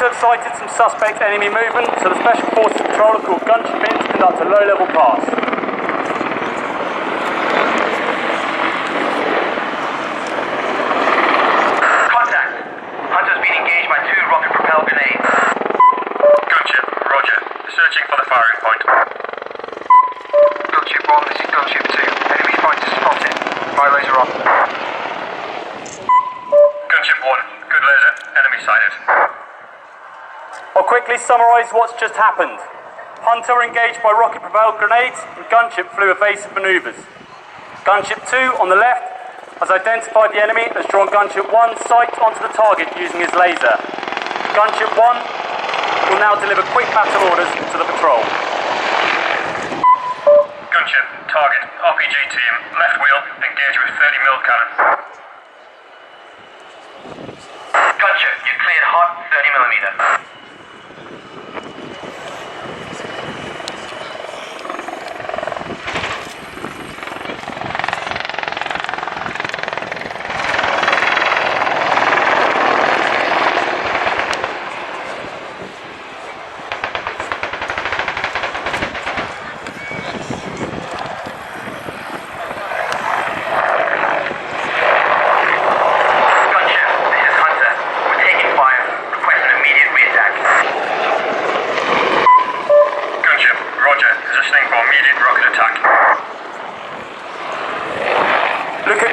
to have sighted some suspect enemy movement, so the Special Forces patrol have called gunship in to conduct a low-level pass. Contact. Hunter's been engaged by 2 rocket-propelled grenades. Gunship, roger. Searching for the firing point. Gunship 1, this is Gunship 2. Enemy fighters spotted. My laser on. Gunship 1, good laser. Enemy sighted. I'll quickly summarise what's just happened. Hunter were engaged by rocket-propelled grenades and Gunship flew evasive manoeuvres. Gunship 2 on the left has identified the enemy and has drawn Gunship 1's sight onto the target using his laser. Gunship 1 will now deliver quick battle orders to the patrol. Gunship, target, RPG team, left wheel, engage with 30mm cannon. Gunship, you're cleared hot, 30mm.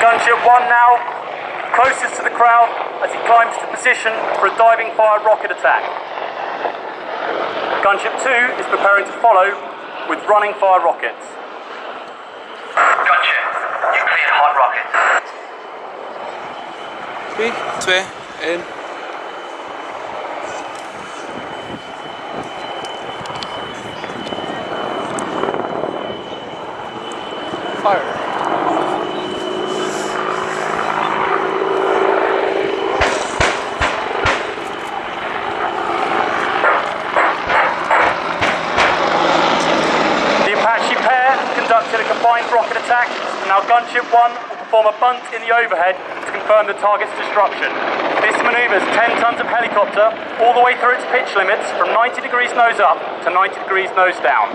Gunship 1 now, closest to the crowd as he climbs to position for a diving fire rocket attack. Gunship 2 is preparing to follow with running fire rockets. Gunship, you cleared hot rockets. 3, 2, 1. Fire. Conducted a combined rocket attack, and now Gunship 1 will perform a bunt in the overhead to confirm the target's destruction. This manoeuvres 10 tons of helicopter all the way through its pitch limits from 90 degrees nose up to 90 degrees nose down.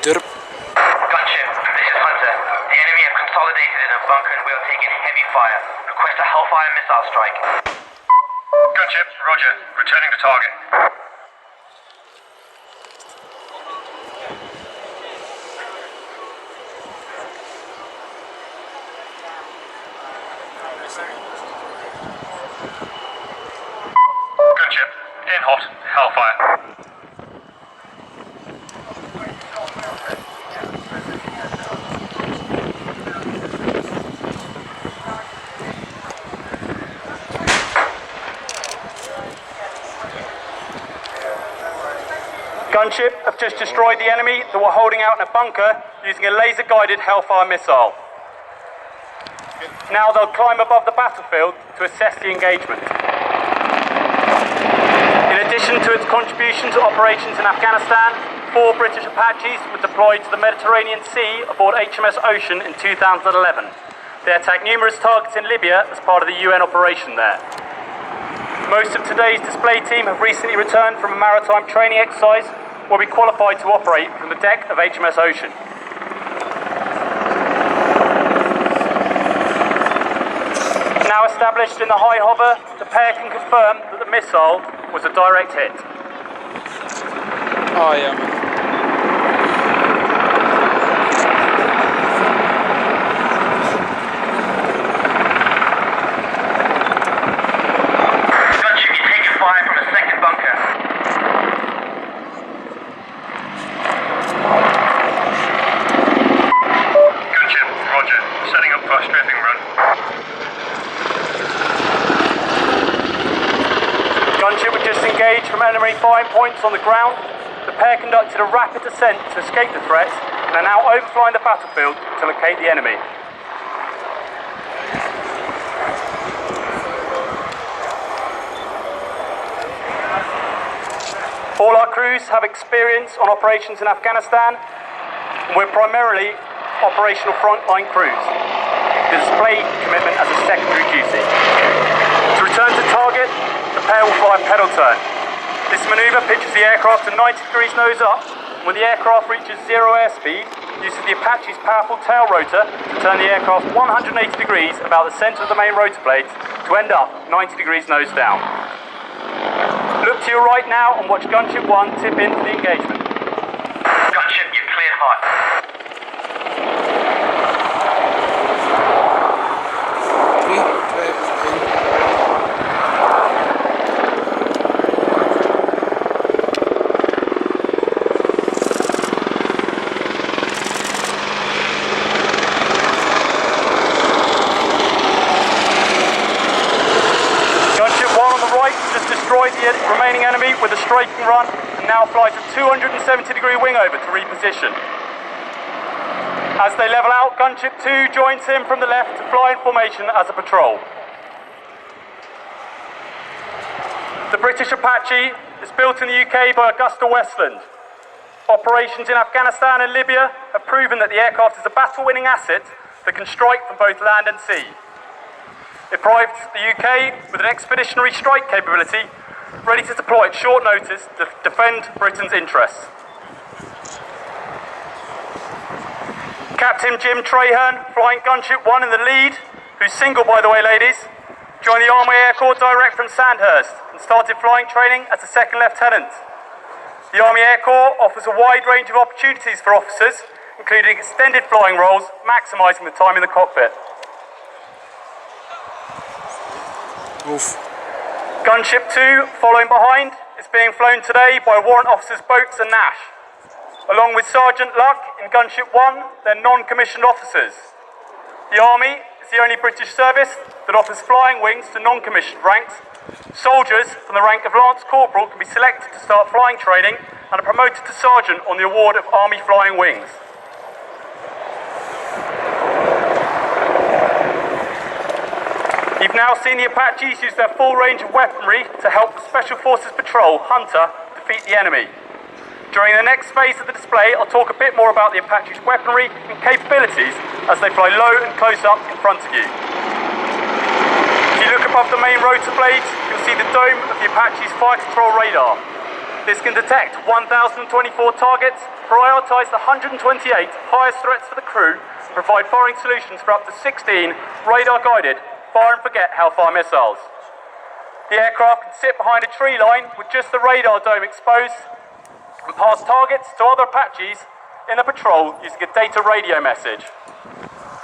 Gunship, this is Hunter. The enemy have consolidated in a bunker and we are taking heavy fire. Request a Hellfire missile strike. Gunship, roger. Returning to target. Gunship, in hot. Hellfire. Gunship have just destroyed the enemy that were holding out in a bunker using a laser-guided Hellfire missile. Now they'll climb above the battlefield to assess the engagement. In addition to its contribution to operations in Afghanistan, 4 British Apaches were deployed to the Mediterranean Sea aboard HMS Ocean in 2011. They attacked numerous targets in Libya as part of the UN operation there. Most of today's display team have recently returned from a maritime training exercise where we qualified to operate from the deck of HMS Ocean. Now established in the high hover, the pair can confirm that the missile was a direct hit. Oh yeah, man. Gunship, you're taking fire from a second bunker. Gunship, roger. Setting up for a strafing run. Gunship were just engaged from enemy firing points on the ground. The pair conducted a rapid descent to escape the threat and are now overflying the battlefield to locate the enemy. All our crews have experience on operations in Afghanistan, and we're primarily operational frontline crews. The display commitment as a secondary duty. To return to target, the pair will fly a pedal turn. This manoeuvre pitches the aircraft to 90 degrees nose up. When the aircraft reaches zero airspeed, uses the Apache's powerful tail rotor to turn the aircraft 180 degrees about the centre of the main rotor blades to end up 90 degrees nose down. Look to your right now and watch Gunship 1 tip into the engagement. Gunship, you're cleared hot. 3, 2, 1. Destroyed the remaining enemy with a striking run and now flies a 270-degree wing over to reposition. As they level out, Gunship 2 joins him from the left to fly in formation as a patrol. The British Apache is built in the UK by Augusta Westland. Operations in Afghanistan and Libya have proven that the aircraft is a battle-winning asset that can strike from both land and sea. It provides the UK with an expeditionary strike capability ready to deploy at short notice to defend Britain's interests. Captain Jim Traherne, flying Gunship 1 in the lead, who's single by the way ladies, joined the Army Air Corps direct from Sandhurst and started flying training as a second lieutenant. The Army Air Corps offers a wide range of opportunities for officers, including extended flying roles, maximising the time in the cockpit. Oof. Gunship 2, following behind, is being flown today by Warrant Officers Boats and Nash. Along with Sergeant Luck in Gunship 1, they're non-commissioned officers. The Army is the only British service that offers flying wings to non-commissioned ranks. Soldiers from the rank of Lance Corporal can be selected to start flying training and are promoted to Sergeant on the award of Army Flying Wings. You've now seen the Apaches use their full range of weaponry to help the Special Forces Patrol, Hunter, defeat the enemy. During the next phase of the display, I'll talk a bit more about the Apache's weaponry and capabilities as they fly low and close up in front of you. If you look above the main rotor blades, you'll see the dome of the Apache's fire control radar. This can detect 1,024 targets, prioritise the 128 highest threats for the crew, and provide firing solutions for up to 16 radar-guided fire and forget Hellfire missiles. The aircraft can sit behind a tree line with just the radar dome exposed and pass targets to other Apaches in the patrol using a data radio message.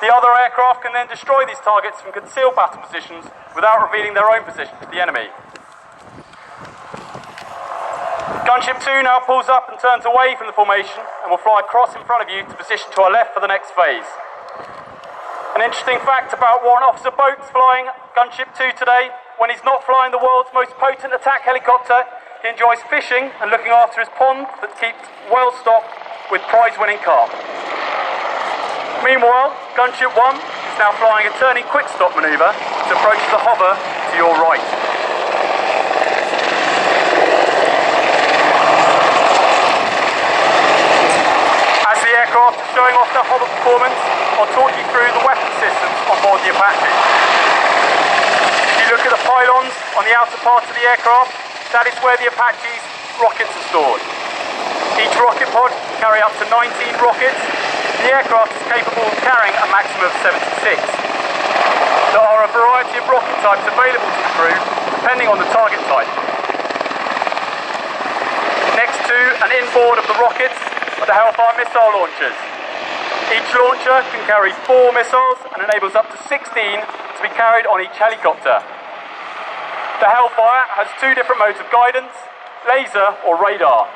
The other aircraft can then destroy these targets from concealed battle positions without revealing their own position to the enemy. Gunship 2 now pulls up and turns away from the formation and will fly across in front of you to position to our left for the next phase. An interesting fact about Warrant Officer Boats flying Gunship 2 today, when he's not flying the world's most potent attack helicopter, he enjoys fishing and looking after his pond that keeps well stocked with prize-winning carp. Meanwhile, Gunship 1 is now flying a turning quick-stop manoeuvre to approach the hover to your right. As the aircraft is showing off their hover performance, I'll talk you through the weapon systems on board the Apache. If you look at the pylons on the outer part of the aircraft, that is where the Apache's rockets are stored. Each rocket pod can carry up to 19 rockets. The aircraft is capable of carrying a maximum of 76. There are a variety of rocket types available to the crew, depending on the target type. Next to and inboard of the rockets are the Hellfire missile launchers. Each launcher can carry 4 missiles and enables up to 16 to be carried on each helicopter. The Hellfire has 2 different modes of guidance, laser or radar.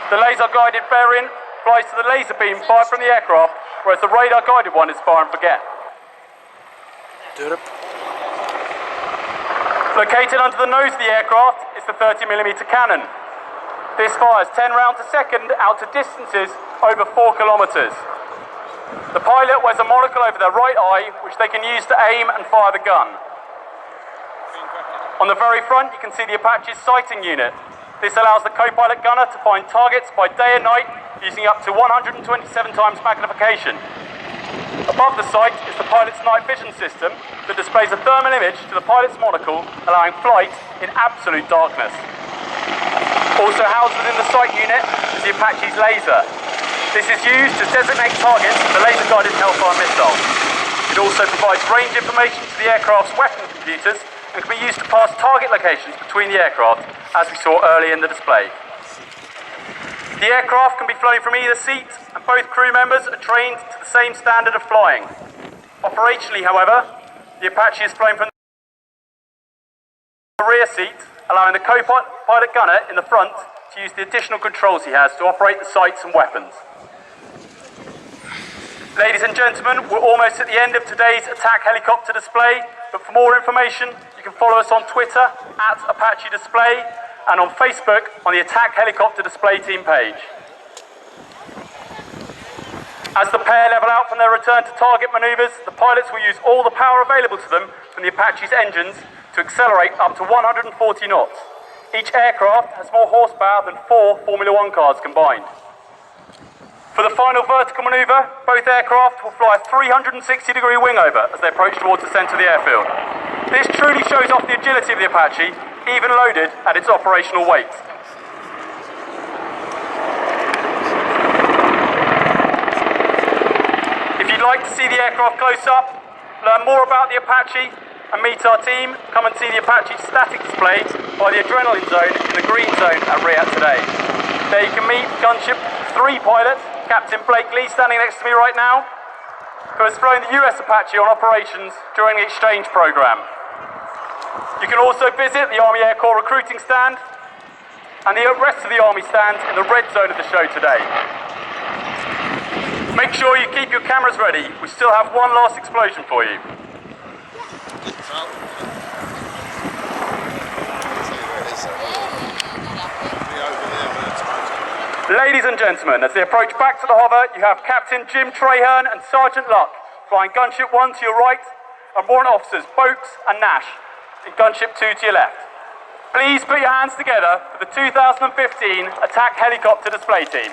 The laser-guided variant flies to the laser beam fired from the aircraft, whereas the radar-guided one is fire and forget. Located under the nose of the aircraft is the 30mm cannon. This fires 10 rounds a second out to distances over 4 kilometres. The pilot wears a monocle over their right eye, which they can use to aim and fire the gun. On the very front, you can see the Apache's sighting unit. This allows the co-pilot gunner to find targets by day and night using up to 127 times magnification. Above the sight is the pilot's night vision system that displays a thermal image to the pilot's monocle, allowing flight in absolute darkness. Also housed within the sight unit is the Apache's laser. This is used to designate targets for laser-guided Hellfire missiles. It also provides range information to the aircraft's weapon computers and can be used to pass target locations between the aircraft, as we saw earlier in the display. The aircraft can be flown from either seat, and both crew members are trained to the same standard of flying. Operationally, however, the Apache is flown from the rear seat, allowing the co-pilot gunner in the front to use the additional controls he has to operate the sights and weapons. Ladies and gentlemen, we're almost at the end of today's attack helicopter display, but for more information, you can follow us on Twitter at Apache Display and on Facebook on the Attack Helicopter Display Team page. As the pair level out from their return to target maneuvers, the pilots will use all the power available to them from the Apache's engines to accelerate up to 140 knots. Each aircraft has more horsepower than 4 Formula One cars combined. For the final vertical manoeuvre, both aircraft will fly a 360-degree wing over as they approach towards the centre of the airfield. This truly shows off the agility of the Apache, even loaded at its operational weight. If you'd like to see the aircraft close up, learn more about the Apache and meet our team, come and see the Apache static display by the adrenaline zone in the green zone at RIAT today. There you can meet Gunship 3 pilot, Captain Blake Lee, standing next to me right now, who has flown the US Apache on operations during the exchange program. You can also visit the Army Air Corps recruiting stand and the rest of the Army stands in the red zone of the show today. Make sure you keep your cameras ready. We still have one last explosion for you. Ladies and gentlemen, as they approach back to the hover, you have Captain Jim Traherne and Sergeant Luck flying Gunship 1 to your right, and Warrant Officers Boakes and Nash in Gunship 2 to your left. Please put your hands together for the 2015 Attack Helicopter Display Team.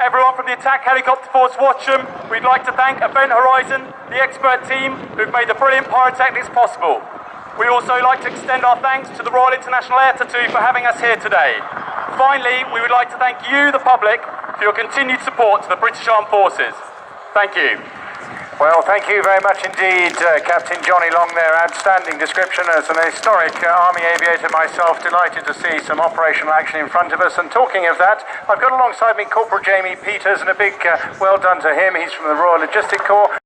Everyone from the Attack Helicopter Force Watcham, we'd like to thank Event Horizon, the expert team who've made the brilliant pyrotechnics possible. We also like to extend our thanks to the Royal International Air Tattoo for having us here today. Finally, we would like to thank you, the public, for your continued support to the British Armed Forces. Thank you. Well, thank you very much indeed, Captain Johnny Long there. Outstanding description. As an historic Army aviator myself, delighted to see some operational action in front of us. And talking of that, I've got alongside me Corporal Jamie Peters, and a big well done to him. He's from the Royal Logistic Corps.